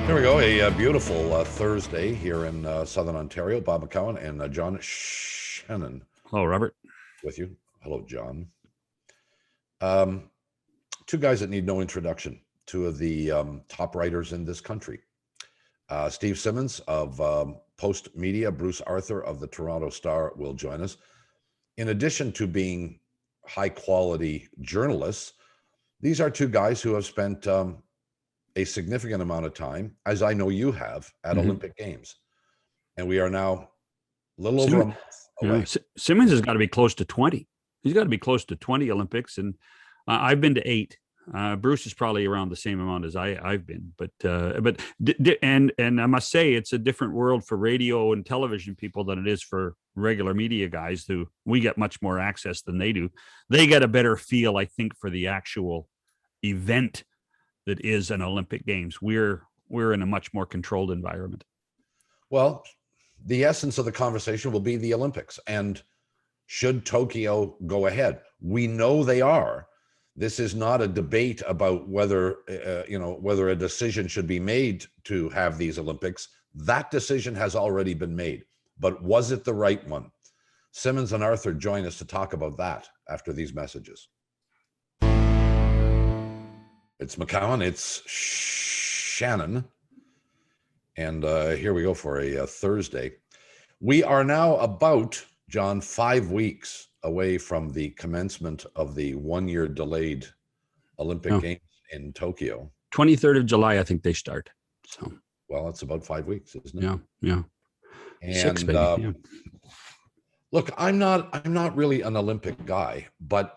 Here we go, a beautiful Thursday here in Southern Ontario. Bob McCowan and John Shannon Hello, Robert. with you. Hello, John. Two guys that need no introduction, two of the top writers in this country. Steve Simmons of Post Media, Bruce Arthur of the Toronto Star will join us. In addition to being high quality journalists, these are two guys who have spent a significant amount of time, as I know you have, at Olympic Games. And we are now a little over a month away. Simmons has got to be close to 20. He's got to be close to 20 Olympics. And I've been to 8. Bruce is probably around the same amount as I've been. And I must say, it's a different world for radio and television people than it is for regular media guys who we get much more access than they do. They get a better feel, I think, for the actual event that is an Olympic Games. We're in a much more controlled environment. Well, the essence of the conversation will be the Olympics. And should Tokyo go ahead? We know they are. This is not a debate about whether a decision should be made to have these Olympics. That decision has already been made. But was it the right one? Simmons and Arthur join us to talk about that after these messages. It's McCowan, it's Shannon, and here we go for a Thursday. We are now about, John, 5 weeks away from the commencement of the 1-year delayed Olympic Games in Tokyo. 23rd of July, I think they start. So, well, it's about 5 weeks, isn't it? Yeah. And 6, maybe. Look, I'm not really an Olympic guy, but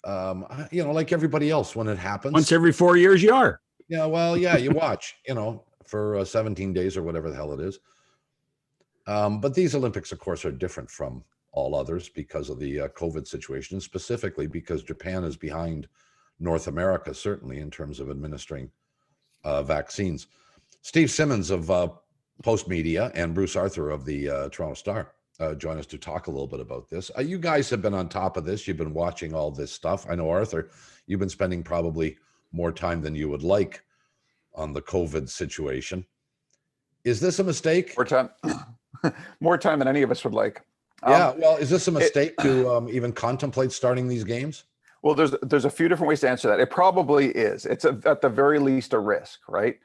like everybody else, when it happens, once every 4 years, you are. Yeah, well, yeah, you watch, for 17 days or whatever the hell it is. But these Olympics, of course, are different from all others because of the COVID situation, and specifically because Japan is behind North America, certainly in terms of administering vaccines. Steve Simmons of Post Media and Bruce Arthur of the Toronto Star join us to talk a little bit about this. You guys have been on top of this. You've been watching all this stuff. I know, Arthur, you've been spending probably more time than you would like on the COVID situation. Is this a mistake? More time than any of us would like. Yeah, well, is this a mistake to even contemplate starting these games? Well, there's a few different ways to answer that. It probably is. It's at the very least a risk, right?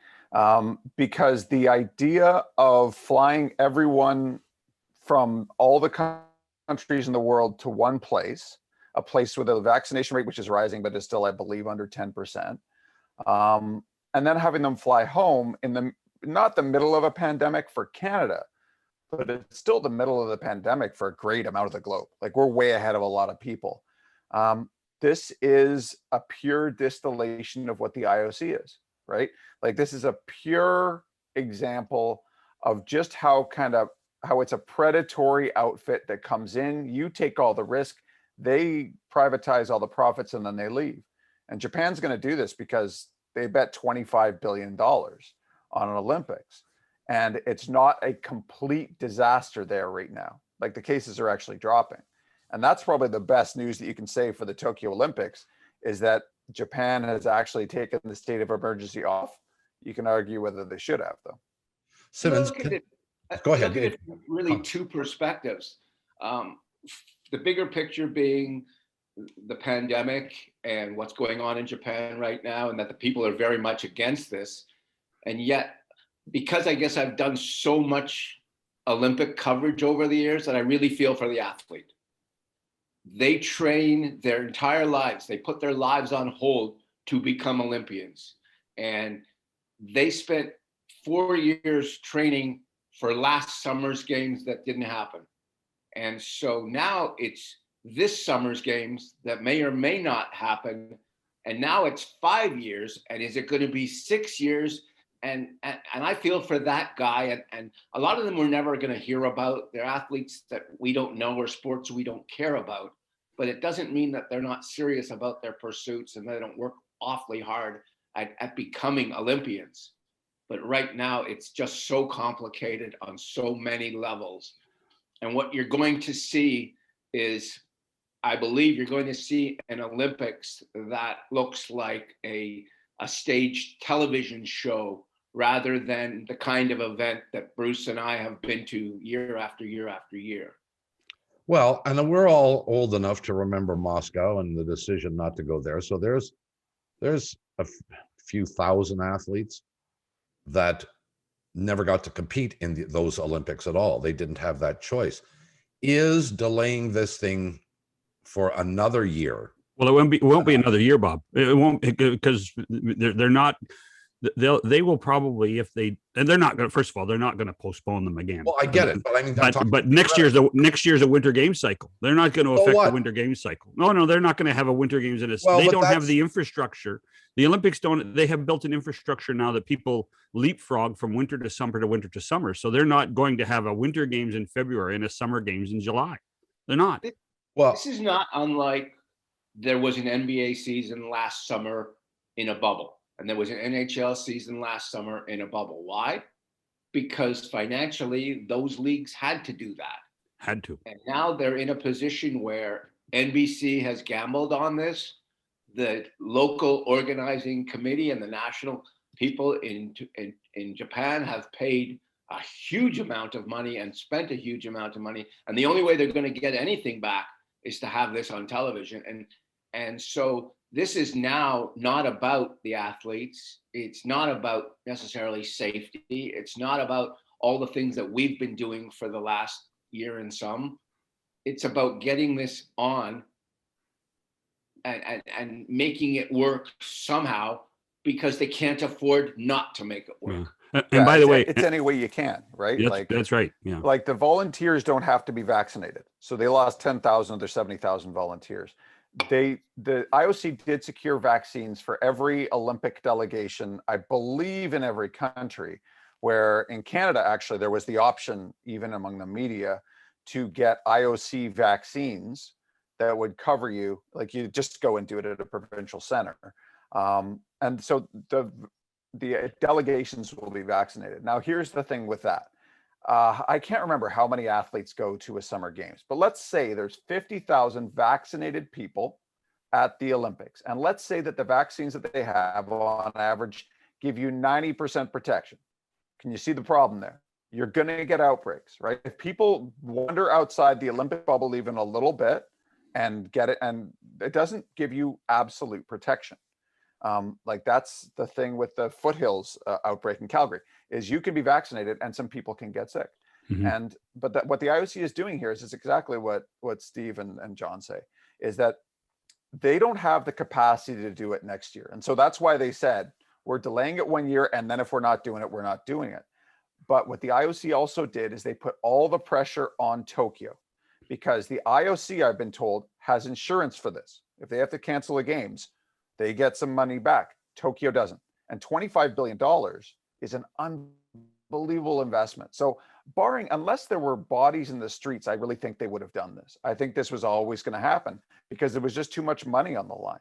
Because the idea of flying everyone from all the countries in the world to one place, a place with a vaccination rate which is rising, but is still, I believe, under 10%, and then having them fly home in not the middle of a pandemic for Canada, but it's still the middle of the pandemic for a great amount of the globe. Like, we're way ahead of a lot of people. This is a pure distillation of what the IOC is, right? Like, this is a pure example of just how it's a predatory outfit that comes in. You take all the risk, they privatize all the profits, and then they leave. And Japan's going to do this because they bet $25 billion on an Olympics. And it's not a complete disaster there right now. Like, the cases are actually dropping. And that's probably the best news that you can say for the Tokyo Olympics, is that Japan has actually taken the state of emergency off. You can argue whether they should have, though. Simmons, go ahead. Look at it from really two perspectives. The bigger picture being the pandemic and what's going on in Japan right now, and that the people are very much against this. And yet, because I guess I've done so much Olympic coverage over the years, that I really feel for the athlete. They train their entire lives. They put their lives on hold to become Olympians. And they spent 4 years training for last summer's games that didn't happen. And so now it's this summer's games that may or may not happen. And now it's 5 years. And is it going to be 6 years? And I feel for that guy. And a lot of them we're never going to hear about. They're athletes that we don't know, or sports we don't care about. But it doesn't mean that they're not serious about their pursuits and they don't work awfully hard at becoming Olympians. But right now, it's just so complicated on so many levels. And what you're going to see is, I believe you're going to see an Olympics that looks like a staged television show rather than the kind of event that Bruce and I have been to year after year after year. Well, and we're all old enough to remember Moscow and the decision not to go there. So there's a few thousand athletes that never got to compete in those Olympics at all. They didn't have that choice. Is delaying this thing for another year? Well, it won't be another year, Bob. It won't, because they're not. They will probably, if they, and they're not going to. First of all, they're not going to postpone them again. Well, I get it, but I mean, but next year's a winter game cycle. They're not going to affect the winter game cycle. No, they're not going to have a winter games in it. Well, they don't have the infrastructure. The Olympics don't. They have built an infrastructure now that people leapfrog from winter to summer to winter to summer. So they're not going to have a winter games in February and a summer games in July. They're not. Well, this is not unlike there was an NBA season last summer in a bubble. And there was an NHL season last summer in a bubble. Why? Because financially, those leagues had to do that. Had to. And now they're in a position where NBC has gambled on this. The local organizing committee and the national people in Japan have paid a huge amount of money and spent a huge amount of money. And the only way they're going to get anything back is to have this on television. And so this is now not about the athletes. It's not about necessarily safety. It's not about all the things that we've been doing for the last year and some. It's about getting this on and making it work somehow, because they can't afford not to make it work. Yeah. And by the way, it's any way you can, right? That's right. Yeah. Like the volunteers don't have to be vaccinated. So they lost 10,000 of their 70,000 volunteers. The IOC did secure vaccines for every Olympic delegation, I believe, in every country, where in Canada, actually, there was the option, even among the media, to get IOC vaccines that would cover you. Like, you just go and do it at a provincial center. And so the delegations will be vaccinated. Now, here's the thing with that. I can't remember how many athletes go to a summer games, but let's say there's 50,000 vaccinated people at the Olympics. And let's say that the vaccines that they have on average give you 90% protection. Can you see the problem there? You're going to get outbreaks, right? If people wander outside the Olympic bubble even a little bit and get it, and it doesn't give you absolute protection. Like, that's the thing with the foothills outbreak in Calgary, is you can be vaccinated and some people can get sick. Mm-hmm. But what the IOC is doing here is exactly what Steve and John say, is that they don't have the capacity to do it next year. And so that's why they said, we're delaying it 1 year, and then if we're not doing it, we're not doing it. But what the IOC also did is they put all the pressure on Tokyo, because the IOC, I've been told, has insurance for this. If they have to cancel the games, they get some money back. Tokyo doesn't. And $25 billion is an unbelievable investment. So barring, unless there were bodies in the streets, I really think they would have done this. I think this was always going to happen because there was just too much money on the line.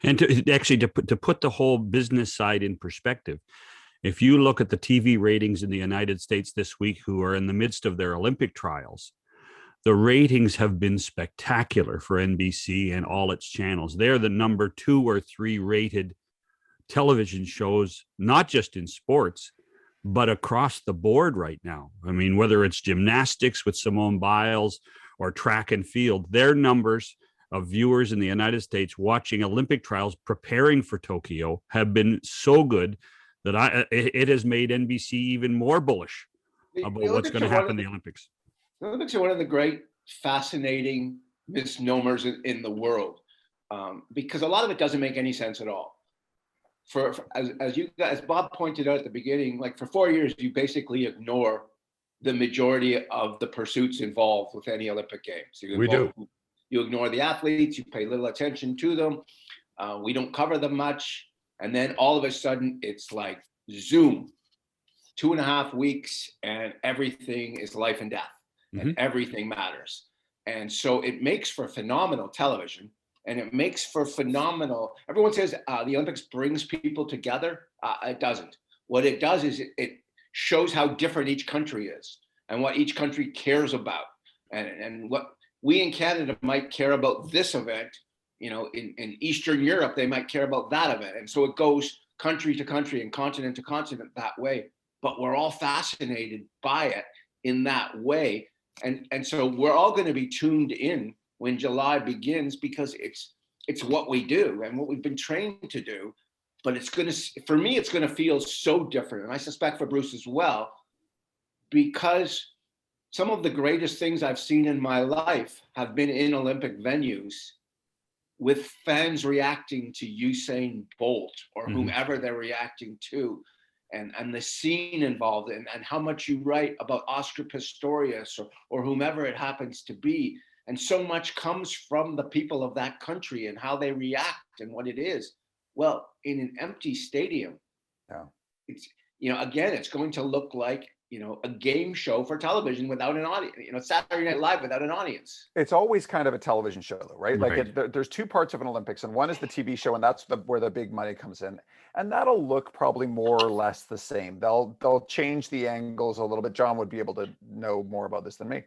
And to put the whole business side in perspective, if you look at the TV ratings in the United States this week, who are in the midst of their Olympic trials, the ratings have been spectacular for NBC and all its channels. They're the number 2 or 3 rated television shows, not just in sports, but across the board right now. I mean, whether it's gymnastics with Simone Biles or track and field, their numbers of viewers in the United States watching Olympic trials preparing for Tokyo have been so good that it has made NBC even more bullish about what's going to happen in the Olympics. The Olympics are one of the great, fascinating misnomers in the world, because a lot of it doesn't make any sense at all. As Bob pointed out at the beginning, like for 4 years, you basically ignore the majority of the pursuits involved with any Olympic Games. You ignore the athletes, you pay little attention to them. We don't cover them much. And then all of a sudden it's like Zoom, 2.5 weeks, and everything is life and death. And everything matters. And so it makes for phenomenal television, and it makes for phenomenal, everyone says the Olympics brings people together. It doesn't. What it does is it shows how different each country is and what each country cares about. And what we in Canada might care about this event, in Eastern Europe, they might care about that event. And so it goes country to country and continent to continent that way, but we're all fascinated by it in that way. And so we're all going to be tuned in when July begins, because it's what we do and what we've been trained to do. But it's going to, for me, it's going to feel so different. And I suspect for Bruce as well, because some of the greatest things I've seen in my life have been in Olympic venues, with fans reacting to Usain Bolt or whomever they're reacting to, and the scene involved, and how much you write about Oscar Pistorius or whomever it happens to be. And so much comes from the people of that country and how they react and what it is. Well, in an empty stadium, it's, again, it's going to look like, a game show for television without an audience, Saturday Night Live without an audience. It's always kind of a television show, though, right? Like there's two parts of an Olympics, and one is the TV show, and that's where the big money comes in, and that'll look probably more or less the same. They'll change the angles a little bit. John would be able to know more about this than me,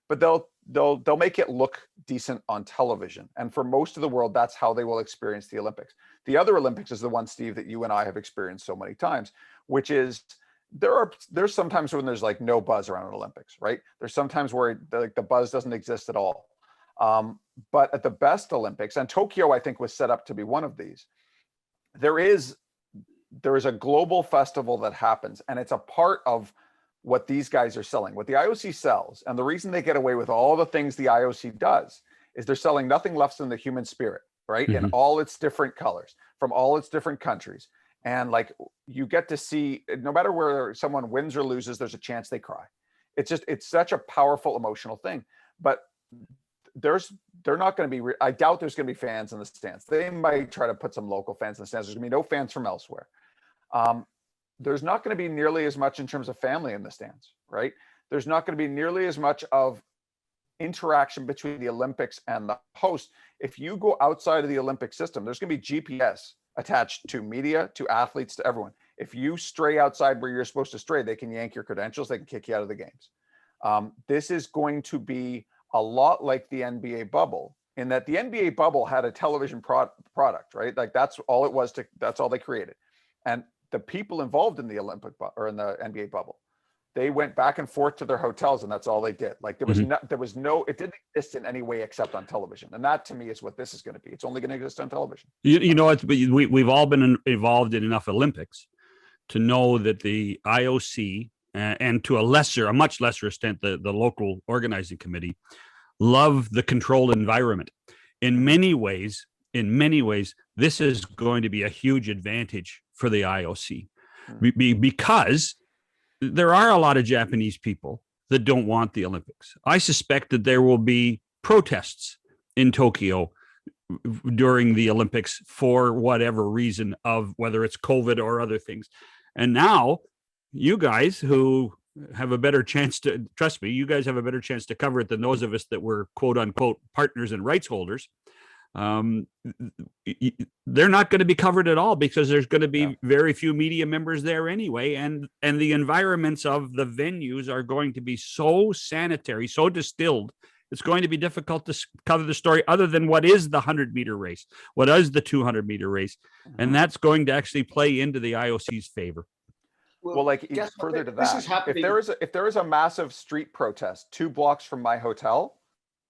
but they'll make it look decent on television. And for most of the world, that's how they will experience the Olympics. The other Olympics is the one, Steve, that you and I have experienced so many times, which is there's sometimes when there's like no buzz around an Olympics, right? There's sometimes where the buzz doesn't exist at all. But at the best Olympics, and Tokyo, I think, was set up to be one of these, there is a global festival that happens, and it's a part of what these guys are selling, what the IOC sells. And the reason they get away with all the things the IOC does is they're selling nothing less than the human spirit, right? In all its different colors, from all its different countries. And like, you get to see, no matter where someone wins or loses, there's a chance they cry. It's such a powerful emotional thing. But they're not going to be, I doubt there's going to be fans in the stands. They might try to put some local fans in the stands. There's going to be no fans from elsewhere. There's not going to be nearly as much in terms of family in the stands, right? There's not going to be nearly as much of interaction between the Olympics and the host. If you go outside of the Olympic system, there's going to be GPS attached to media, to athletes, to everyone. If you stray outside where you're supposed to stray, they can yank your credentials, they can kick you out of the games. This is going to be a lot like the NBA bubble, in that the NBA bubble had a television product, right? Like that's all it was, that's all they created. And the people involved in the or in the NBA bubble, they went back and forth to their hotels, and that's all they did. Like there was no, it didn't exist in any way except on television. And that to me is what this is going to be. It's only going to exist on television. We've all been involved in enough Olympics to know that the IOC and to a much lesser extent, the local organizing committee love the controlled environment. In many ways, this is going to be a huge advantage for the IOC because there are a lot of Japanese people that don't want the Olympics. I suspect that there will be protests in Tokyo during the Olympics for whatever reason, of whether it's COVID or other things. And now you guys who have a better chance to, trust me, you guys have a better chance to cover it than those of us that were quote unquote partners and rights holders. They're not going to be covered at all because there's going to be very few media members there anyway. And the environments of the venues are going to be so sanitary, so distilled. It's going to be difficult to cover the story other than what is the 100-meter race, what is the 200-meter race. And that's going to actually play into the IOC's favor. Well, like further to that, if there is a massive street protest 2 blocks from my hotel,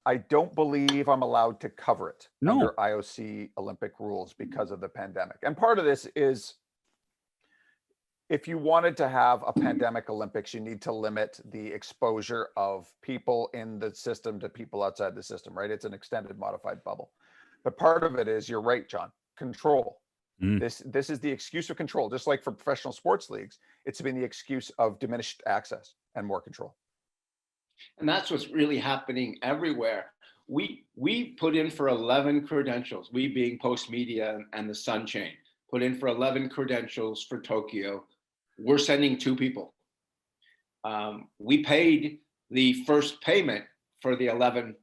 I don't believe I'm allowed to cover it under IOC Olympic rules because of the pandemic. And part of this is, if you wanted to have a pandemic Olympics, you need to limit the exposure of people in the system to people outside the system, right? It's an extended modified bubble. But part of it is, you're right, John, control. This is the excuse of control. Just like for professional sports leagues, it's been the excuse of diminished access and more control. And that's what's really happening everywhere. We put in for 11 credentials, we being Post Media and the Sun chain, put in for 11 credentials for Tokyo. We're sending 2 people. We paid the first payment for the 11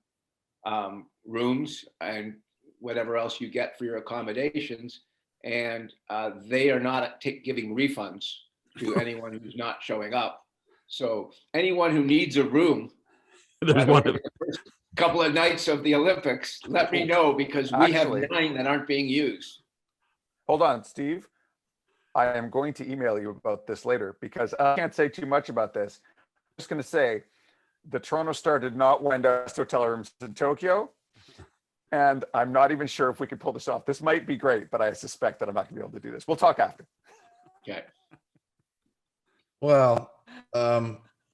rooms and whatever else you get for your accommodations. And they are not giving refunds to anyone who's not showing up. So anyone who needs a room, the first couple of nights of the Olympics, let me know, because we have 9 that aren't being used. Hold on, Steve. I am going to email you about this later because I can't say too much about this. I'm just going to say the Toronto Star did not win best hotel rooms in Tokyo. And I'm not even sure if we could pull this off. This might be great, but I suspect that I'm not going to be able to do this. We'll talk after. Okay. Well,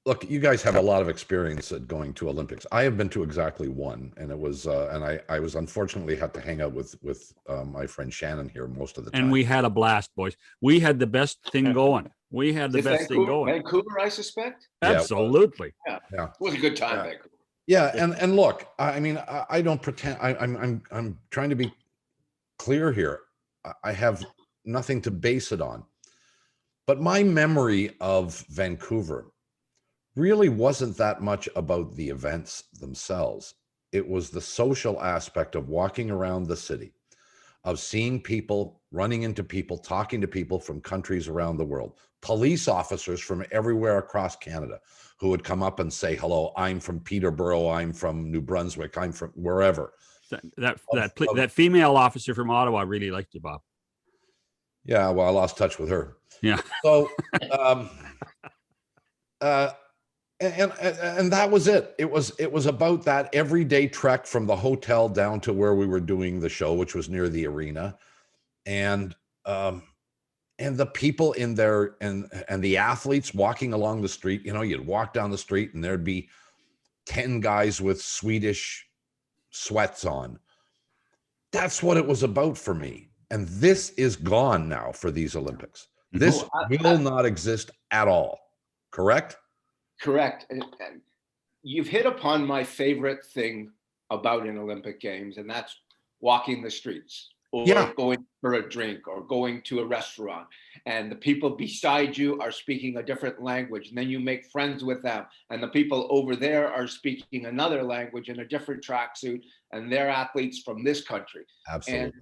look, you guys have a lot of experience at going to Olympics. I have been to exactly one, and it was, and I was unfortunately had to hang out with my friend Shannon here most of the time. And we had a blast, boys. We had the best thing going. We had the Is it best thing going. Vancouver, I suspect. Yeah, it was. Absolutely. Yeah. It was a good time, Yeah. Vancouver. Yeah, and look, I mean, I don't pretend. I'm trying to be clear here. I have nothing to base it on, but my memory of Vancouver really wasn't that much about the events themselves. It was the social aspect of walking around the city, of seeing people, running into people, talking to people from countries around the world, police officers from everywhere across Canada who would come up and say, hello, I'm from Peterborough, I'm from New Brunswick, I'm from wherever. That female officer from Ottawa really liked you, Bob. Yeah, well, I lost touch with her. Yeah. So, and that was it. It was about that everyday trek from the hotel down to where we were doing the show, which was near the arena, and the people in there and the athletes walking along the street. You know, you'd walk down the street and there'd be 10 guys with Swedish sweats on. That's what it was about for me. And this is gone now for these Olympics. This will not exist at all. Correct? Correct. And you've hit upon my favorite thing about an Olympic Games, and that's walking the streets or going for a drink or going to a restaurant. And the people beside you are speaking a different language. And then you make friends with them. And the people over there are speaking another language in a different tracksuit, and they're athletes from this country. Absolutely.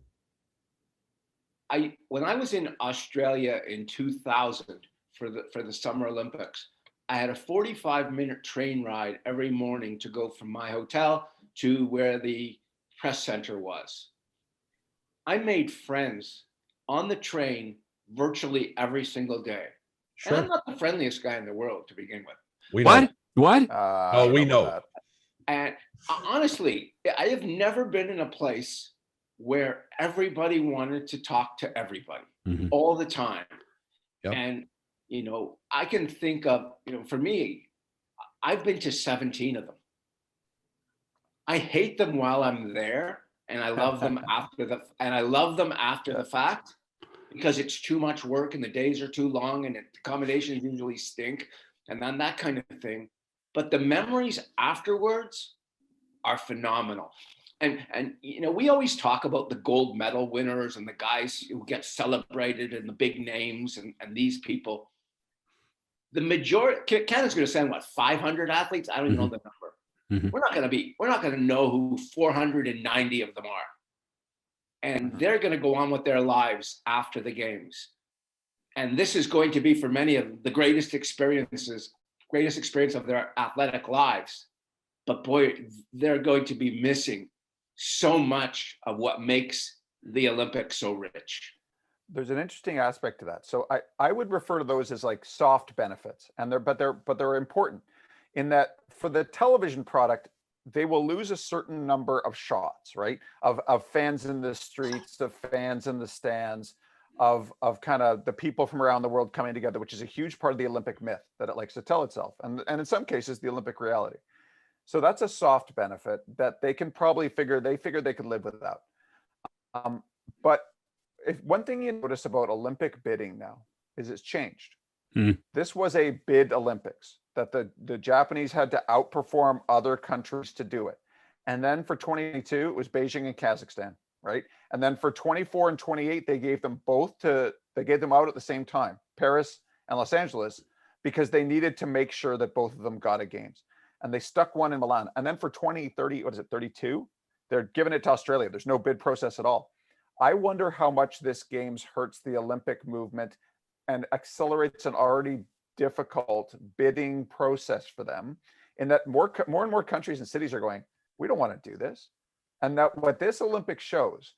And when I was in Australia in 2000 for the Summer Olympics, I had a 45-minute train ride every morning to go from my hotel to where the press center was. I made friends on the train virtually every single day. Sure. And I'm not the friendliest guy in the world to begin with. We know. What? Oh, we know that. And honestly, I have never been in a place where everybody wanted to talk to everybody all the time. Yep. And, you know, I can think of, you know, for me, I've been to 17 of them. I hate them while I'm there, and I love them after the fact, because it's too much work and the days are too long and accommodations usually stink and then that kind of thing. But the memories afterwards are phenomenal. And you know, we always talk about the gold medal winners and the guys who get celebrated and the big names and these people. The majority, Canada's going to send what, 500 athletes? I don't even know the number. We're not going to know who 490 of them are. And they're going to go on with their lives after the games. And this is going to be for many of the greatest experience of their athletic lives. But boy, they're going to be missing so much of what makes the Olympics so rich. There's an interesting aspect to that. So I would refer to those as like soft benefits, and they're important in that for the television product, they will lose a certain number of shots, right? Of fans in the streets, of fans in the stands, of kind of the people from around the world coming together, which is a huge part of the Olympic myth that it likes to tell itself, and in some cases the Olympic reality. So that's a soft benefit that they can probably figure they could live without. But if one thing you notice about Olympic bidding now is it's changed. This was a bid Olympics that the Japanese had to outperform other countries to do it. And then for 2022, it was Beijing and Kazakhstan, right? And then for 24 and 28, they gave them out at the same time, Paris and Los Angeles, because they needed to make sure that both of them got a games. And they stuck one in Milan. And then for 2030, 32? They're giving it to Australia. There's no bid process at all. I wonder how much this games hurts the Olympic movement and accelerates an already difficult bidding process for them, in that more and more countries and cities are going, we don't want to do this. And that what this Olympics shows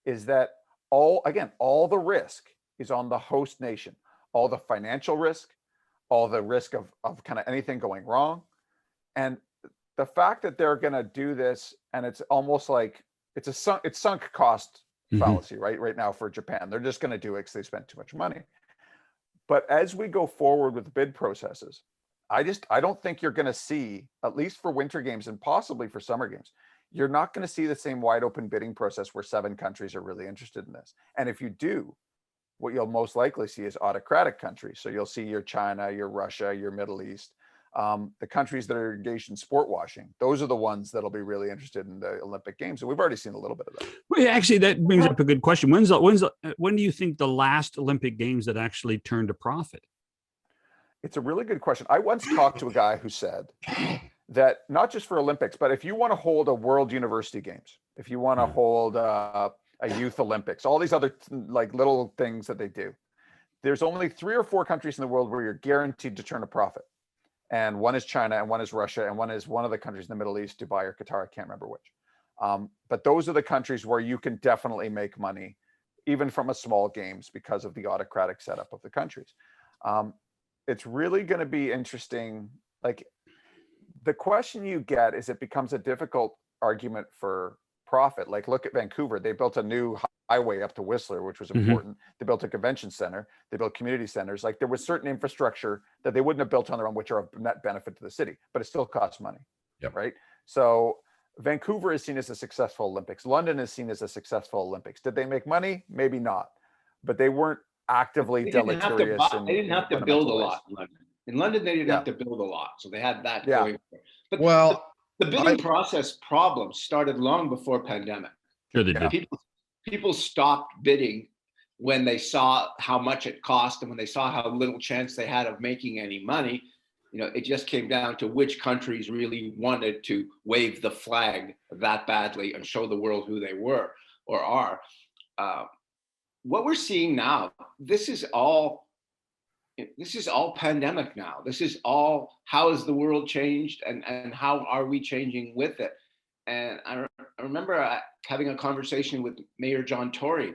is that all the risk is on the host nation. All the financial risk, all the risk of kind of anything going wrong. And the fact that they're going to do this, and it's almost like it's sunk cost fallacy, right now for Japan. They're just going to do it because they spent too much money. But as we go forward with bid processes, I don't think you're going to see, at least for winter games and possibly for summer games, you're not going to see the same wide open bidding process where 7 countries are really interested in this. And if you do, what you'll most likely see is autocratic countries. So you'll see your China, your Russia, your Middle East, the countries that are engaged in sport washing. Those are the ones that'll be really interested in the Olympic Games. And we've already seen a little bit of that. Well, actually, that brings up a good question. When do you think the last Olympic Games that actually turned a profit? It's a really good question. I once talked to a guy who said that not just for Olympics, but if you want to hold a World University Games, if you want to hold a Youth Olympics, all these other like little things that they do, there's only 3 or 4 countries in the world where you're guaranteed to turn a profit. And one is China, and one is Russia, and one is one of the countries in the Middle East, Dubai or Qatar, I can't remember which. But those are the countries where you can definitely make money, even from a small games, because of the autocratic setup of the countries. It's really going to be interesting. Like, the question you get is, it becomes a difficult argument for profit. Like, look at Vancouver. They built a new highway up to Whistler, which was important. They built a convention center. They built community centers. Like, there was certain infrastructure that they wouldn't have built on their own, which are a net benefit to the city, but it still costs money. Yep. Right. So Vancouver is seen as a successful Olympics. London is seen as a successful Olympics. Did they make money? Maybe not, but they weren't actively deleterious. They didn't have to build a lot in London. In London, they didn't have to build a lot, so they had that going. But the bidding process problems started long before pandemic. Sure they did. People stopped bidding when they saw how much it cost, and when they saw how little chance they had of making any money. It just came down to which countries really wanted to wave the flag that badly and show the world who they were or are. What we're seeing now, this is all pandemic now. This is all, how has the world changed, and how are we changing with it? And I remember having a conversation with Mayor John Tory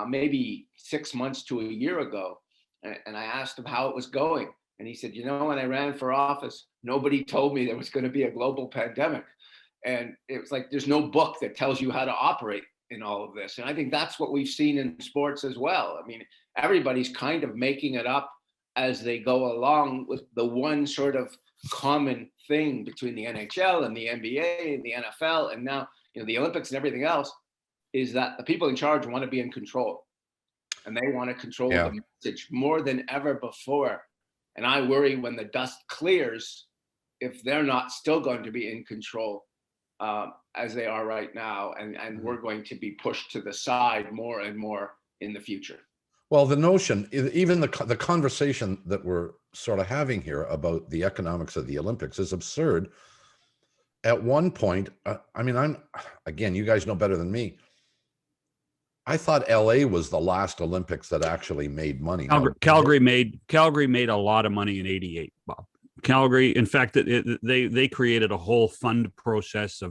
maybe 6 months to a year ago. And I asked him how it was going. And he said, when I ran for office, nobody told me there was going to be a global pandemic. And it was like, there's no book that tells you how to operate in all of this. And I think that's what we've seen in sports as well. I mean, everybody's kind of making it up as they go along, with the one sort of common thing between the NHL and the NBA and the NFL, and now, the Olympics and everything else, is that the people in charge want to be in control, and they want to control the message more than ever before. And I worry, when the dust clears, if they're not still going to be in control as they are right now, and we're going to be pushed to the side more and more in the future. Well, the notion, even the conversation that we're sort of having here about the economics of the Olympics is absurd. At one point, again, you guys know better than me, I thought LA was the last Olympics that actually made money. Calgary made a lot of money in '88, Bob. Calgary, in fact, they created a whole fund process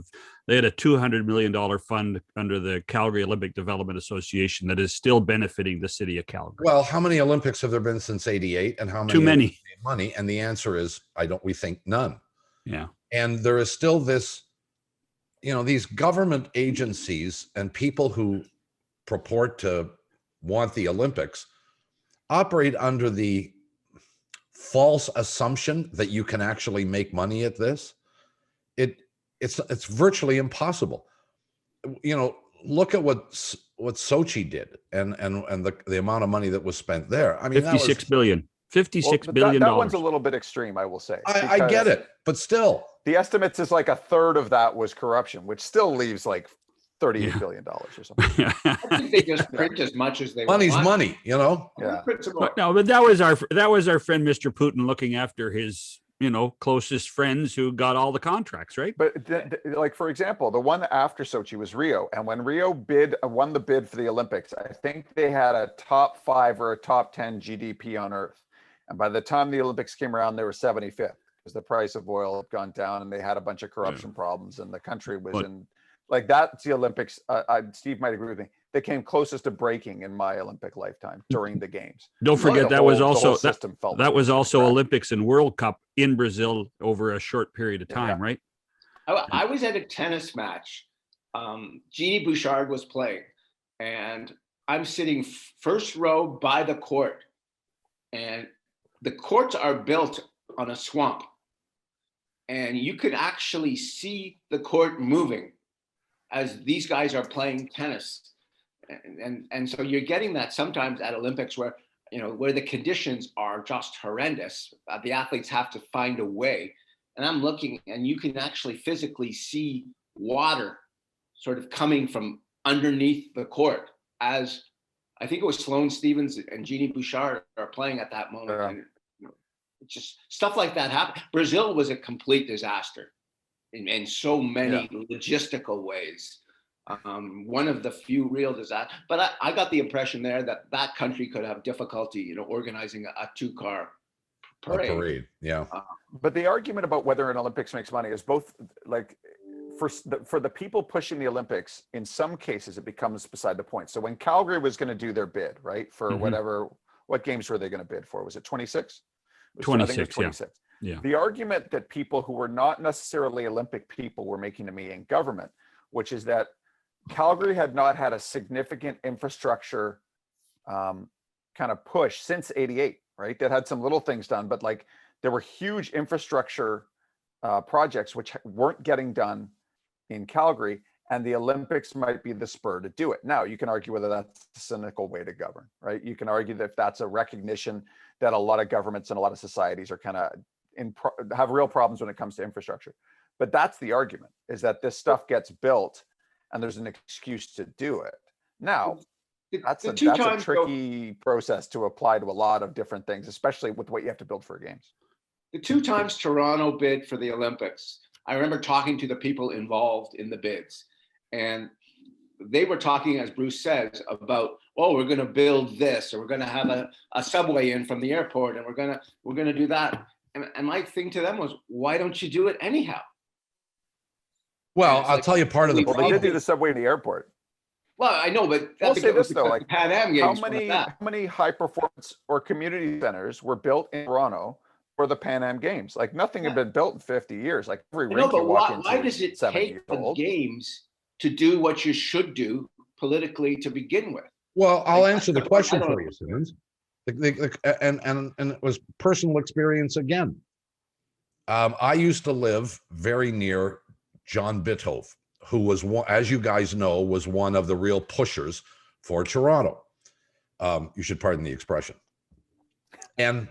they had a $200 million fund under the Calgary Olympic Development Association that is still benefiting the city of Calgary. Well, how many Olympics have there been since '88, and how many? Too many. Made money? And the answer is, we think none. Yeah. And there is still this, these government agencies and people who purport to want the Olympics operate under the false assumption that you can actually make money at this. It's virtually impossible. Look at what Sochi did, and the amount of money that was spent there. I mean, $56 billion. That one's a little bit extreme, I will say. I get it, but still, the estimates is like a third of that was corruption, which still leaves like $38 billion or something. I think they just print as much as they money's want. money, Yeah. But that was our friend Mr. Putin looking after his closest friends who got all the contracts, right? But like, for example, the one after Sochi was Rio, and when Rio won the bid for the Olympics, I think they had a top 5 or a top 10 GDP on Earth, and by the time the Olympics came around, they were 75th because the price of oil had gone down, and they had a bunch of corruption problems, and the country was in. Like, that's the Olympics. Steve might agree with me. that came closest to breaking in my Olympic lifetime during the games. Don't forget The that was whole also system felt that was also crap. Olympics and World Cup in Brazil over a short period of time, right? I was at a tennis match. Jeannie Bouchard was playing, and I'm sitting first row by the court, and the courts are built on a swamp, and you could actually see the court moving as these guys are playing tennis. And so you're getting that sometimes at Olympics where, where the conditions are just horrendous. The athletes have to find a way. And I'm looking, and you can actually physically see water sort of coming from underneath the court as I think it was Sloane Stephens and Jeannie Bouchard are playing at that moment. Yeah. And just stuff like that happened. Brazil was a complete disaster in so many logistical ways. One of the few real disasters. But I got the impression there that country could have difficulty, organizing a two-car parade. Yeah. But the argument about whether an Olympics makes money is both like for the people pushing the Olympics, in some cases it becomes beside the point. So when Calgary was going to do their bid, right, for what games were they going to bid for? Was it 26? 26, 26. Yeah. The argument that people who were not necessarily Olympic people were making to me in government, which is that Calgary had not had a significant infrastructure kind of push since '88, right? That had some little things done, but like there were huge infrastructure projects which weren't getting done in Calgary, and the Olympics might be the spur to do it. Now, you can argue whether that's a cynical way to govern, right? You can argue that if that's a recognition that a lot of governments and a lot of societies are kind of have real problems when it comes to infrastructure. But that's the argument, is that this stuff gets built and there's an excuse to do it. Now, that's a tricky process to apply to a lot of different things, especially with what you have to build for games. The 2 times Toronto bid for the Olympics, I remember talking to the people involved in the bids, and they were talking, as Bruce says, about, we're going to build this, or we're going to have a subway in from the airport, and we're going to do that. And my thing to them was, why don't you do it anyhow? Well, I'll tell you part of the problem. They did do the subway in the airport. Well, I know, but I'll say this though, like Pan Am games. How many high performance or community centers were built in Toronto for the Pan Am games? Like nothing had been built in 50 years. Like every rink you walk into, why does it take the games to do what you should do politically to begin with? Well, I'll answer the question for you, Simmons. And it was personal experience again. I used to live very near John Bitthove, who was one, as you guys know, was one of the real pushers for Toronto. You should pardon the expression. And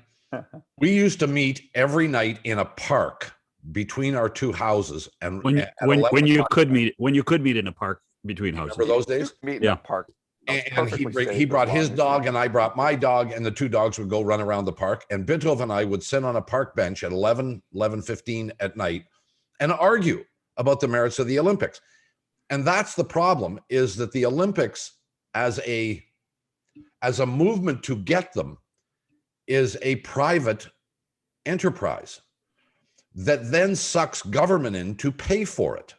we used to meet every night in a park between our 2 houses. And when you could meet in a park between houses. Remember those days? Meet in a park. And he brought his dog and I brought my dog, and the 2 dogs would go run around the park. And Bitthove and I would sit on a park bench at 11:15 at night and argue about the merits of the Olympics. And that's the problem, is that the Olympics as a movement to get them is a private enterprise that then sucks government in to pay for it.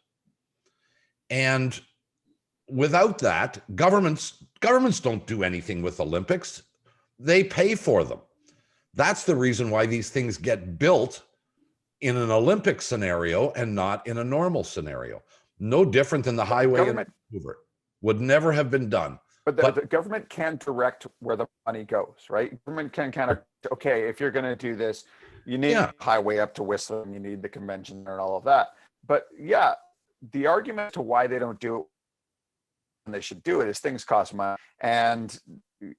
And without that, governments don't do anything with Olympics. They pay for them. That's the reason why these things get built in an Olympic scenario and not in a normal scenario. No different than the highway in Vancouver. Would never have been done. But the government can direct where the money goes, right? Government can kind of, okay, if you're going to do this, you need a highway up to Whistler, and you need the convention and all of that. But yeah, the argument to why they don't do it and they should do it is things cost money. And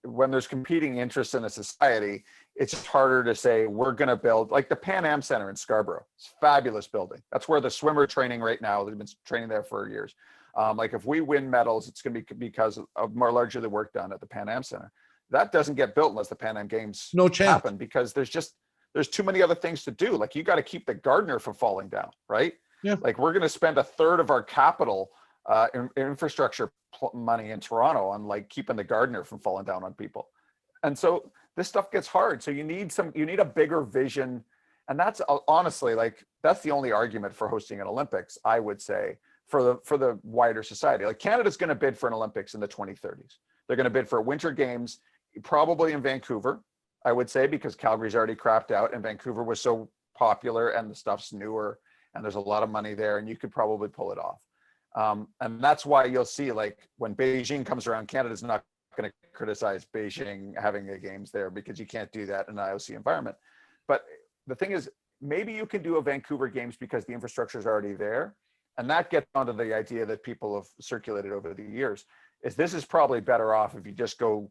when there's competing interests in a society, it's just harder to say we're going to build, like the Pan Am Center in Scarborough. It's a fabulous building. That's where the swimmer training right now. They've been training there for years. Like if we win medals, it's going to be because of more largely the work done at the Pan Am Center. That doesn't get built unless the Pan Am Games happen, because there's too many other things to do. Like you got to keep the Gardner from falling down, right? Yeah. Like we're going to spend 1/3 of our capital infrastructure money in Toronto on like keeping the Gardner from falling down on people. And so this stuff gets hard. So you need a bigger vision. And that's honestly, like, that's the only argument for hosting an Olympics, I would say, for the wider society. Like Canada's going to bid for an Olympics in the 2030s. They're going to bid for Winter Games, probably in Vancouver, I would say, because Calgary's already crapped out and Vancouver was so popular and the stuff's newer and there's a lot of money there and you could probably pull it off. And that's why you'll see, like, when Beijing comes around, Canada's not going to criticize Beijing having the games there because you can't do that in an IOC environment. But the thing is, maybe you can do a Vancouver Games because the infrastructure is already there. And that gets onto the idea that people have circulated over the years, is this is probably better off if you just go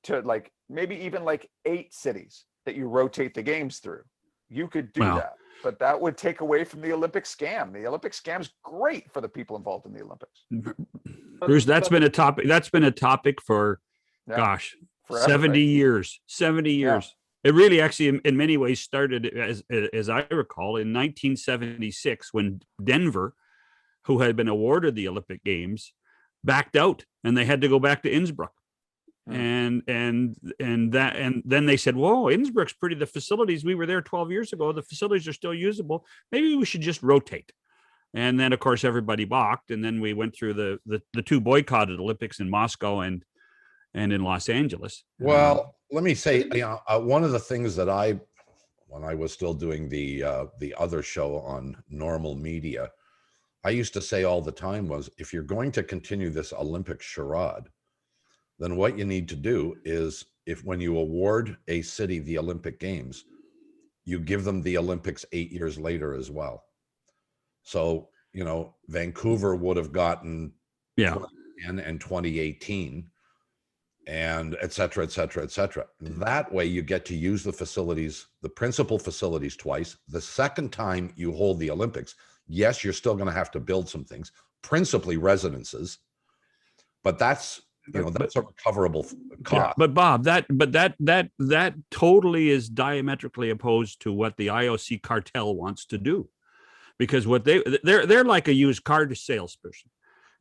to, like, maybe even like 8 cities that you rotate the games through. You could do that, but that would take away from the Olympic scam. The Olympic scam's great for the people involved in the Olympics. Bruce, that's been a topic. That's been a topic for, gosh, forever, 70 years. 70 years. Yeah. It really actually, in many ways, started, as I recall, in 1976 when Denver, who had been awarded the Olympic Games, backed out, and they had to go back to Innsbruck. And then they said, whoa, Innsbruck's pretty, the facilities, we were there 12 years ago, the facilities are still usable, maybe we should just rotate. And then, of course, everybody balked, and then we went through the 2 boycotted Olympics in Moscow and in Los Angeles. Well, let me say, one of the things that when I was still doing the other show on normal media, I used to say all the time was, if you're going to continue this Olympic charade, then what you need to do is, when you award a city the Olympic Games, you give them the Olympics 8 years later as well. So, Vancouver would have gotten 2010 and 2018 and et cetera, et cetera, et cetera. That way you get to use the facilities, the principal facilities, twice. The second time you hold the Olympics, yes, you're still going to have to build some things, principally residences, but that's a recoverable cost. Yeah, but Bob, that totally is diametrically opposed to what the IOC cartel wants to do, because what they're like a used car salesperson.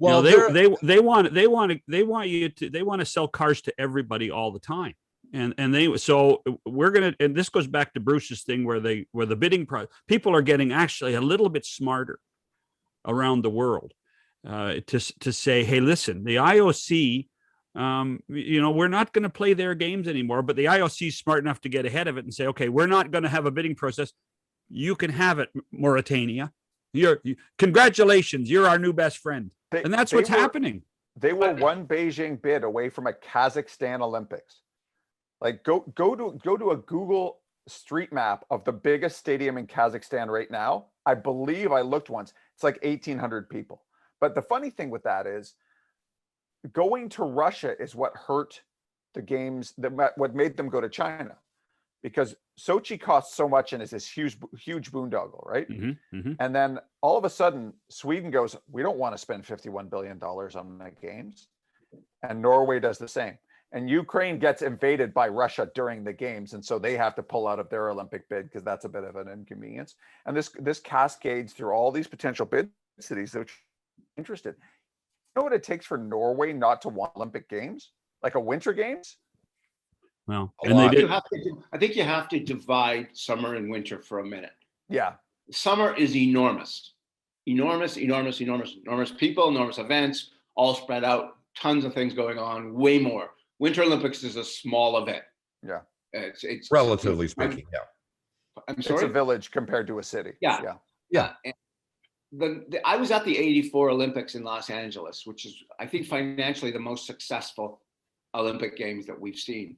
Well, they want to sell cars to everybody all the time, and we're gonna, and this goes back to Bruce's thing where the bidding people are getting actually a little bit smarter around the world to say, hey, listen, the IOC, we're not going to play their games anymore, but the IOC is smart enough to get ahead of it and say, okay, we're not going to have a bidding process. You can have it, Mauritania. Congratulations, you're our new best friend. And that's what's happening. They were one Beijing bid away from a Kazakhstan Olympics. Like, go to a Google street map of the biggest stadium in Kazakhstan right now. I believe I looked once. It's like 1,800 people. But the funny thing with that is, going to Russia is what hurt the games, what made them go to China, because Sochi costs so much and is this huge boondoggle, right? Mm-hmm, mm-hmm. And then all of a sudden, Sweden goes, we don't want to spend $51 billion on the games. And Norway does the same. And Ukraine gets invaded by Russia during the games. And so they have to pull out of their Olympic bid because that's a bit of an inconvenience. And this cascades through all these potential bid cities that are interested. You know what it takes for Norway not to want Olympic Games? Like a Winter Games? Well, and they did. I think you have to divide summer and winter for a minute. Yeah. Summer is enormous. Enormous people, enormous events, all spread out, tons of things going on, way more. Winter Olympics is a small event. Yeah. It's relatively speaking, I'm sorry? It's a village compared to a city. Yeah. I was at the 84 Olympics in Los Angeles, which is, I think, financially the most successful Olympic Games that we've seen.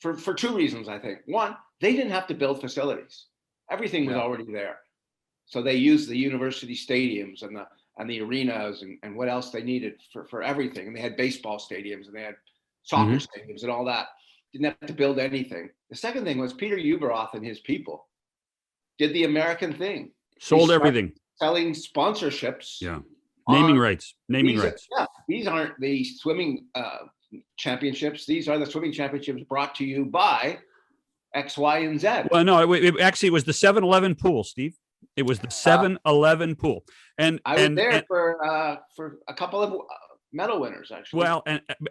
For 2 reasons, I think. One, they didn't have to build facilities. Everything was already there. So they used the university stadiums and the arenas and what else they needed for everything. And they had baseball stadiums and they had soccer stadiums and all that. Didn't have to build anything. The second thing was Peter Ueberroth and his people did the American thing. Sold everything. Selling sponsorships. Yeah. Naming rights. Yeah. These aren't the swimming championships. These are the swimming championships brought to you by X, Y, and Z. Well, no, it actually was the 7-Eleven pool, Steve. It was the 7-Eleven pool. And I was there for a couple of medal winners, actually. Well,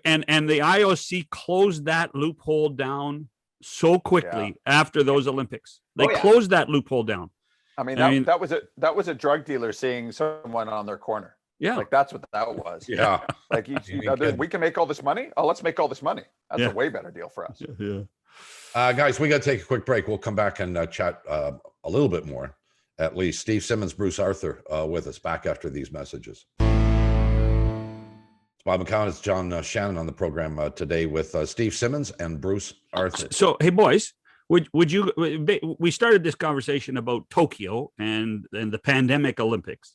and the IOC closed that loophole down so quickly after those Olympics. They closed that loophole down. I mean, I mean, that was a drug dealer seeing someone on their corner. yeah, Like that's what that was. Yeah. Like we can make all this money. Oh, let's make all this money. That's Yeah. a way better deal for us. yeah. Guys, we got to take a quick break. We'll come back and chat a little bit more, at least. Steve Simmons, Bruce Arthur with us back after these messages. It's Bob McCown. It's John Shannon on the program today with Steve Simmons and Bruce Arthur. So, hey, boys, would you? We started this conversation about Tokyo and the pandemic Olympics.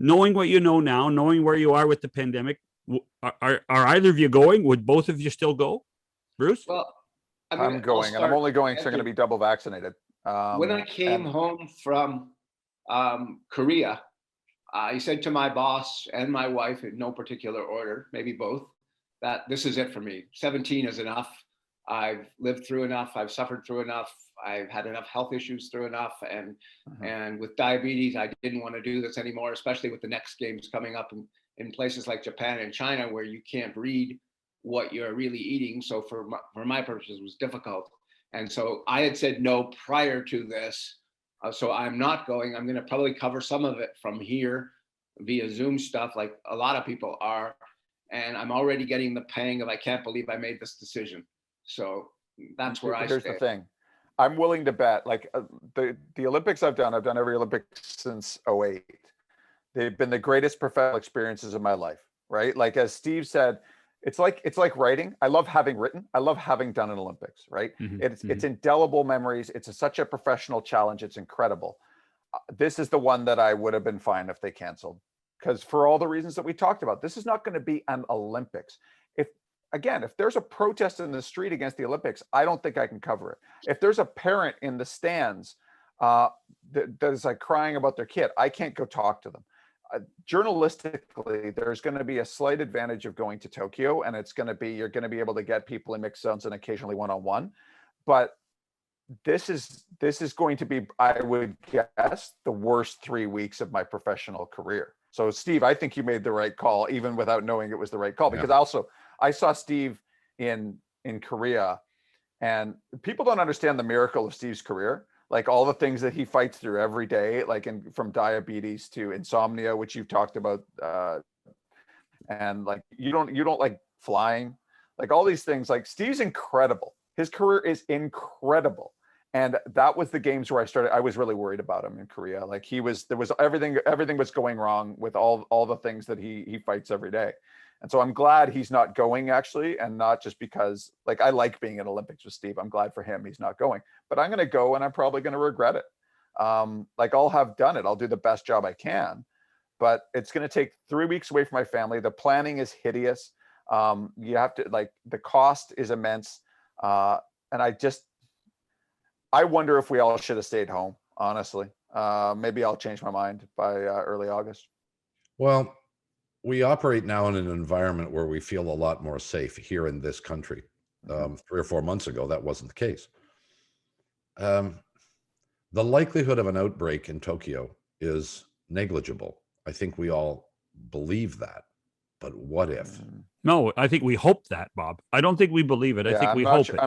Knowing what you know now, knowing where you are with the pandemic, are either of you going? Would both of you still go, Bruce? Well, I'm going, and I'm only going because I'm going to be double vaccinated. When I came home from Korea, I said to my boss and my wife in no particular order, maybe both, that this is it for me. 17 is enough. I've lived through enough. I've suffered through enough. I've had enough health issues through enough. And with diabetes, I didn't want to do this anymore, especially with the next games coming up in places like Japan and China, where you can't read what you're really eating. So for my purposes, it was difficult. And so I had said no prior to this. So I'm not going. I'm going to probably cover some of it from here via Zoom stuff, like a lot of people are. And I'm already getting the pang of, I can't believe I made this decision. So that's where I stand. Here's the thing. I'm willing to bet, like the Olympics I've done every Olympics since '08. They've been the greatest professional experiences of my life, right? Like as Steve said, it's like writing. I love having written. I love having done an Olympics, right? It's indelible memories. It's such a professional challenge. It's incredible. This is the one that I would have been fine if they canceled, because for all the reasons that we talked about, this is not going to be an Olympics. If there's a protest in the street against the Olympics, I don't think I can cover it. If there's a parent in the stands that is like crying about their kid, I can't go talk to them. Journalistically, there's going to be a slight advantage of going to Tokyo, and you're going to be able to get people in mixed zones and occasionally one-on-one. But this is going to be, I would guess, the worst 3 weeks of my professional career. So Steve, I think you made the right call, even without knowing it was the right call, because I saw Steve in Korea, and people don't understand the miracle of Steve's career. Like all the things that he fights through every day, like from diabetes to insomnia, which you've talked about, and like you don't like flying, like all these things. Like Steve's incredible. His career is incredible, and that was the games where I was really worried about him in Korea. Like everything was going wrong with all the things that he fights every day. And so I'm glad he's not going, actually, and not just because, like, I like being at Olympics with Steve. I'm glad for him he's not going, but I'm going to go, and I'm probably going to regret it. Like I'll have done it. I'll do the best job I can, but it's going to take 3 weeks away from my family. The planning is hideous. You have to, like, the cost is immense. And I wonder if we all should have stayed home, honestly. Maybe I'll change my mind by early August. Well, we operate now in an environment where we feel a lot more safe here in this country. 3 or 4 months ago, that wasn't the case. The likelihood of an outbreak in Tokyo is negligible. I think we all believe that. But what if? No, I think we hope that, Bob. I don't think we believe it. I think we hope it.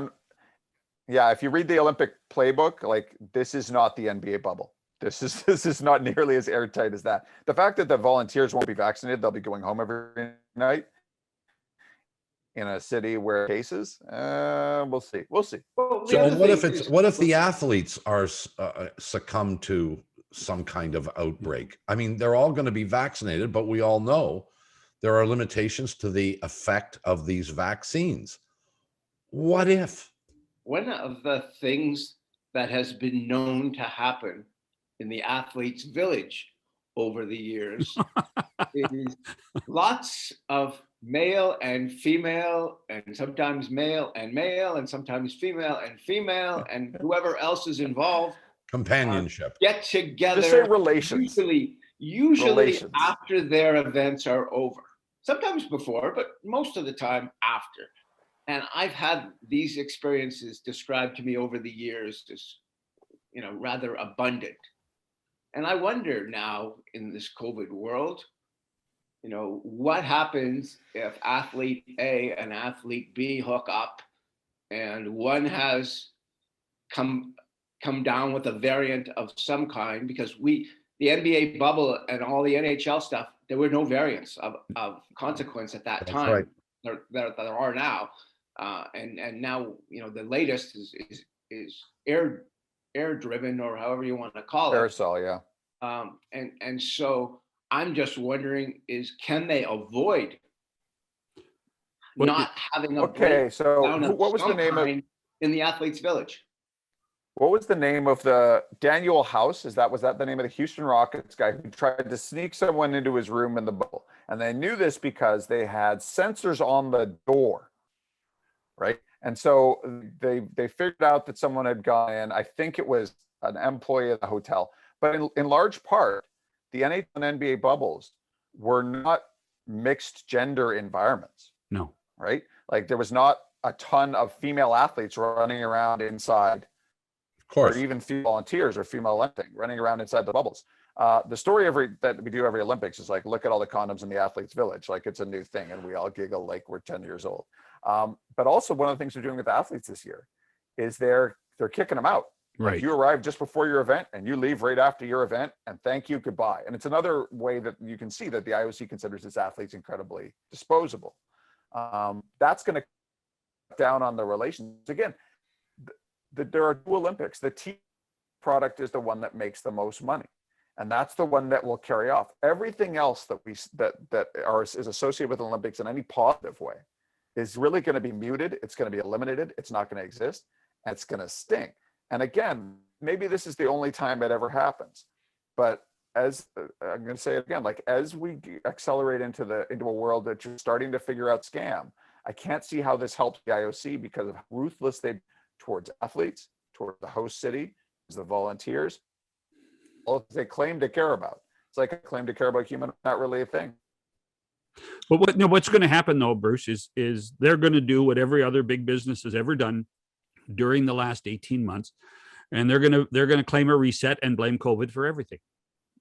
If you read the Olympic playbook, like this is not the NBA bubble. This is not nearly as airtight as that. The fact that the volunteers won't be vaccinated, they'll be going home every night in a city where cases, we'll see. Well, So what if the athletes are succumb to some kind of outbreak? I mean, they're all going to be vaccinated, but we all know there are limitations to the effect of these vaccines. What if? One of the things that has been known to happen in the athletes' village over the years is lots of male and female, and sometimes male and sometimes female and whoever else is involved. Companionship. Get together. Just say relations. Usually Relations. after their events are over. Sometimes before, but most of the time after. And I've had these experiences described to me over the years as, rather abundant. And I wonder now in this COVID world, what happens if athlete A and athlete B hook up and one has come down with a variant of some kind, because the NBA bubble and all the NHL stuff, there were no variants of consequence at that time. right. There are now, and now, you know, the latest is air driven, or however you want to call it. Aerosol, yeah. And so I'm just wondering, can they avoid not having a Okay, so breakdown of what was the some name of kind in the athletes' village? what was the name of the Daniel House? Was that the name of the Houston Rockets guy who tried to sneak someone into his room in the bubble? And they knew this because they had sensors on the door, right? And so they figured out that someone had gone in. I think it was an employee of the hotel, but in large part, the NHL and NBA bubbles were not mixed gender environments. No. Right? Like there was not a ton of female athletes running around inside, Of course. or even female volunteers or female lifting running around inside the bubbles. The story that we do every Olympics is like, look at all the condoms in the athletes' village. Like it's a new thing, and we all giggle like we're 10 years old. But also one of the things they're doing with the athletes this year is they're kicking them out. Right. Like you arrive just before your event and you leave right after your event, and thank you, goodbye. And it's another way that you can see that the IOC considers its athletes incredibly disposable. That's going to cut down on the relations. Again, there are two Olympics. The team product is the one that makes the most money, and that's the one that will carry off. Everything else that is associated with the Olympics in any positive way is really going to be muted. It's going to be eliminated. It's not going to exist, and it's going to sting. And again, maybe this is the only time it ever happens, but as I'm going to say it again, like as we accelerate into a world that you're starting to figure out scam, I can't see how this helps the IOC because of how ruthless they towards athletes, towards the host city, the volunteers, all they claim to care about. It's like a claim to care about human, not really a thing. But what's going to happen though, Bruce, is they're going to do what every other big business has ever done during the last 18 months, and they're going to claim a reset and blame COVID for everything.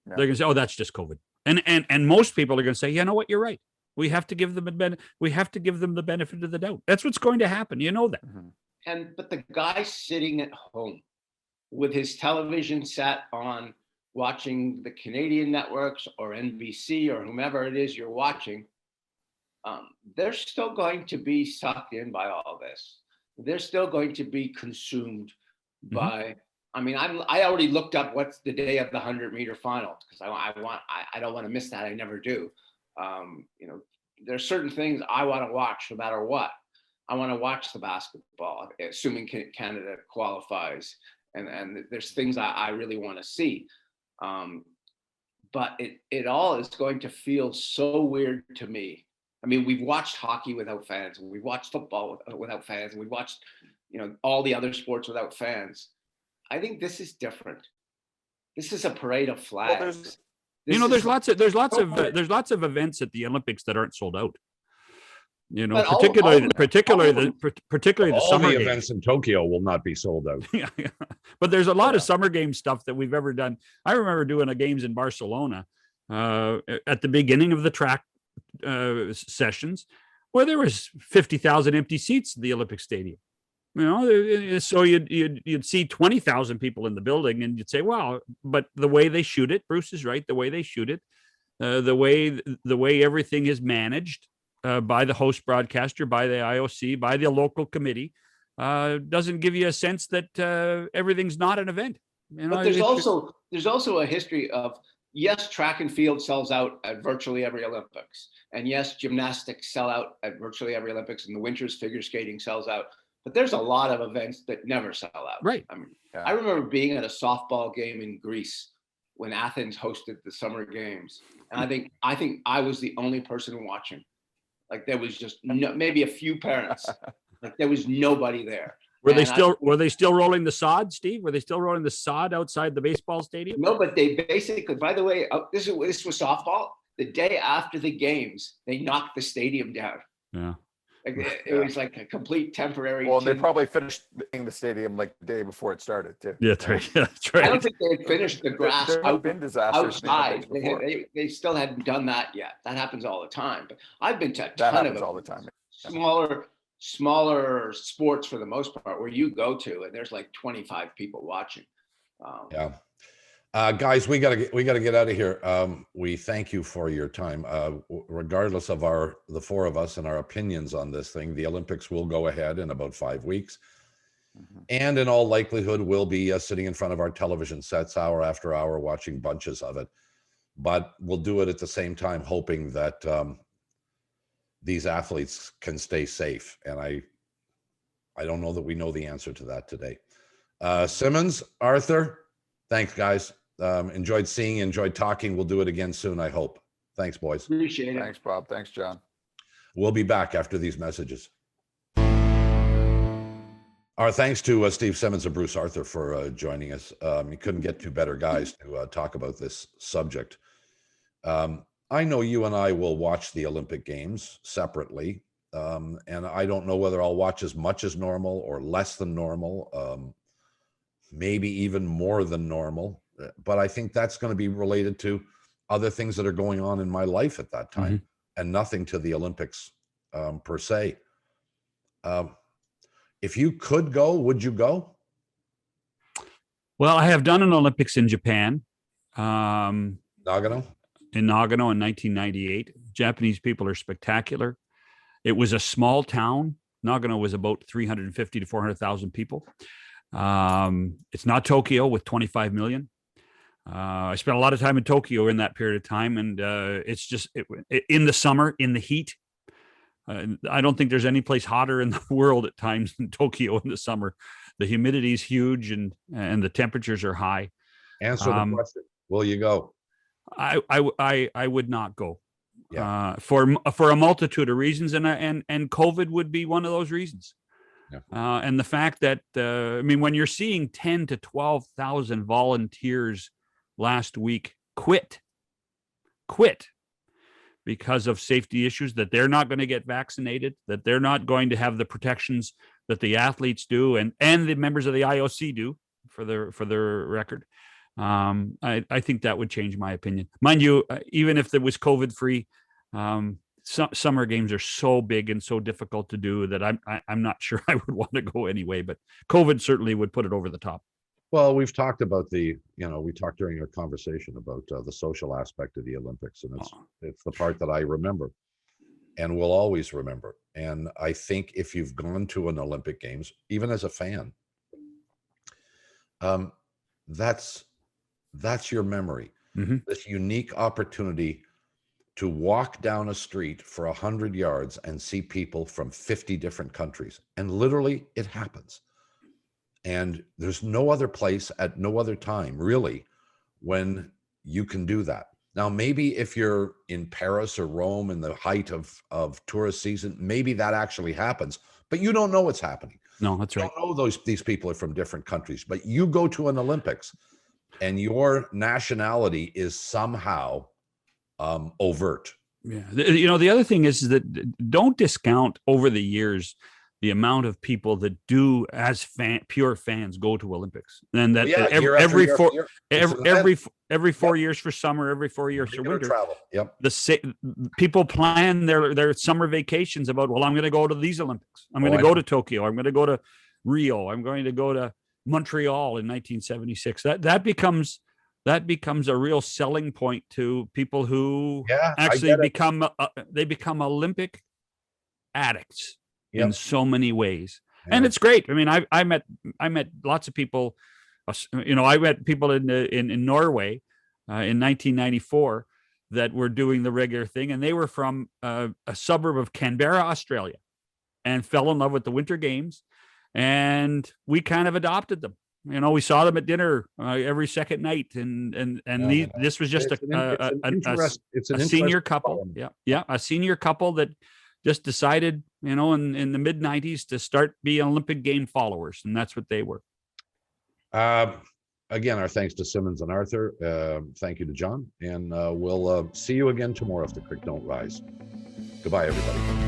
Yeah. They're going to say, "Oh, that's just COVID," and most people are going to say, "You know what? You're right. We have to give them the benefit of the doubt." That's what's going to happen. You know that. Mm-hmm. But the guy sitting at home with his television set on, watching the Canadian networks or NBC or whomever it is you're watching, they're still going to be sucked in by all this. They're still going to be consumed by. I mean, I already looked up what's the day of the 100-meter final because I don't want to miss that. I never do. You know, there's certain things I want to watch no matter what. I want to watch the basketball, assuming Canada qualifies, and there's things I really want to see. But it all is going to feel so weird to me. I mean, we've watched hockey without fans, and we've watched football without fans, and we've watched, you know, all the other sports without fans. I think this is different. This is a parade of flags. Well, there's lots of events at the Olympics that aren't sold out. You know, particularly the summer games. Events in Tokyo will not be sold out. Yeah. But there's a lot of summer game stuff that we've ever done. I remember doing a games in Barcelona at the beginning of the track sessions, where there was 50,000 empty seats in the Olympic Stadium. You know, so you'd see 20,000 people in the building, and you'd say, "Wow!" But the way they shoot it, Bruce is right. The way they shoot it, the way everything is managed by the host broadcaster, by the IOC, by the local committee, doesn't give you a sense that everything's not an event. You know, but there's also a history of, yes, track and field sells out at virtually every Olympics, and yes, gymnastics sell out at virtually every Olympics, and the winters figure skating sells out. But there's a lot of events that never sell out. Right. I mean, I remember being at a softball game in Greece when Athens hosted the Summer Games, and I think I was the only person watching. Like there was just maybe a few parents. Like there was nobody there. Were they still rolling the sod, Steve? Were they still rolling the sod outside the baseball stadium? No, but they basically. By the way, this was softball. The day after the games, they knocked the stadium down. Yeah. Like it was like a complete temporary. Well, they probably finished the stadium like the day before it started too. Yeah, that's right. Yeah, that's right. I don't think they had finished the grass. There have been disasters outside. They still hadn't done that yet. That happens all the time. But I've been to a ton of all the time. Smaller smaller sports for the most part where you go to and there's like 25 people watching. Yeah. Guys, we gotta get out of here. We thank you for your time. Regardless of the four of us and our opinions on this thing, the Olympics will go ahead in about 5 weeks. And in all likelihood, we'll be sitting in front of our television sets hour after hour watching bunches of it. But we'll do it at the same time, hoping that these athletes can stay safe. And I don't know that we know the answer to that today. Simmons, Arthur, thanks, guys. Enjoyed seeing you, enjoyed talking. We'll do it again soon, I hope. Thanks, boys. Appreciate it. Thanks, Bob. Thanks, John. We'll be back after these messages. Our thanks to Steve Simmons and Bruce Arthur for joining us. You couldn't get two better guys to talk about this subject. I know you and I will watch the Olympic Games separately, and I don't know whether I'll watch as much as normal or less than normal, maybe even more than normal. But I think that's going to be related to other things that are going on in my life at that time, and nothing to the Olympics per se. If you could go, would you go? Well, I have done an Olympics in Japan. Nagano? In Nagano in 1998. Japanese people are spectacular. It was a small town. Nagano was about 350 to 400,000 people. It's not Tokyo with 25 million. I spent a lot of time in Tokyo in that period of time, and it's just in the summer, in the heat. I don't think there's any place hotter in the world at times than Tokyo in the summer. The humidity is huge, and the temperatures are high. Answer the question. Will you go? I would not go. Yeah. For a multitude of reasons, and COVID would be one of those reasons. Yeah. And the fact that I mean, when you're seeing 10 to 12,000 volunteers last week quit because of safety issues, that they're not going to get vaccinated, that they're not going to have the protections that the athletes do and the members of the IOC do for their record. I think that would change my opinion. Mind you, even if it was COVID free, summer games are so big and so difficult to do that I'm not sure I would want to go anyway, but COVID certainly would put it over the top. Well, we've talked about we talked during our conversation about the social aspect of the Olympics, and it's the part that I remember and will always remember. And I think if you've gone to an Olympic Games, even as a fan, that's your memory. This unique opportunity to walk down a street for 100 yards and see people from 50 different countries. And literally it happens. And there's no other place at no other time, really, when you can do that. Now, maybe if you're in Paris or Rome in the height of tourist season, maybe that actually happens, but you don't know what's happening. No, that's right. You don't know these people are from different countries, but you go to an Olympics and your nationality is somehow overt. Yeah. The other thing is that don't discount over the years the amount of people that do, as pure fans, go to Olympics, and that every 4 years for summer, every 4 years for winter. Travel. Yep. People plan their summer vacations about, well, I'm going to go to these Olympics. I'm going to go to Tokyo. I'm going to go to Rio. I'm going to go to Montreal in 1976. That becomes a real selling point to people who actually become Olympic addicts. Yep. In so many ways. Yeah. And it's great. I mean, I met lots of people, I met people in Norway in 1994 that were doing the regular thing. And they were from a suburb of Canberra, Australia, and fell in love with the Winter Games. And we kind of adopted them. We saw them at dinner every second night. This was just a senior couple. Yeah. A senior couple that just decided, in the mid 90s to start being Olympic game followers. And that's what they were. Again, our thanks to Simmons and Arthur. Thank you to John. And we'll see you again tomorrow if the creek don't rise. Goodbye, everybody.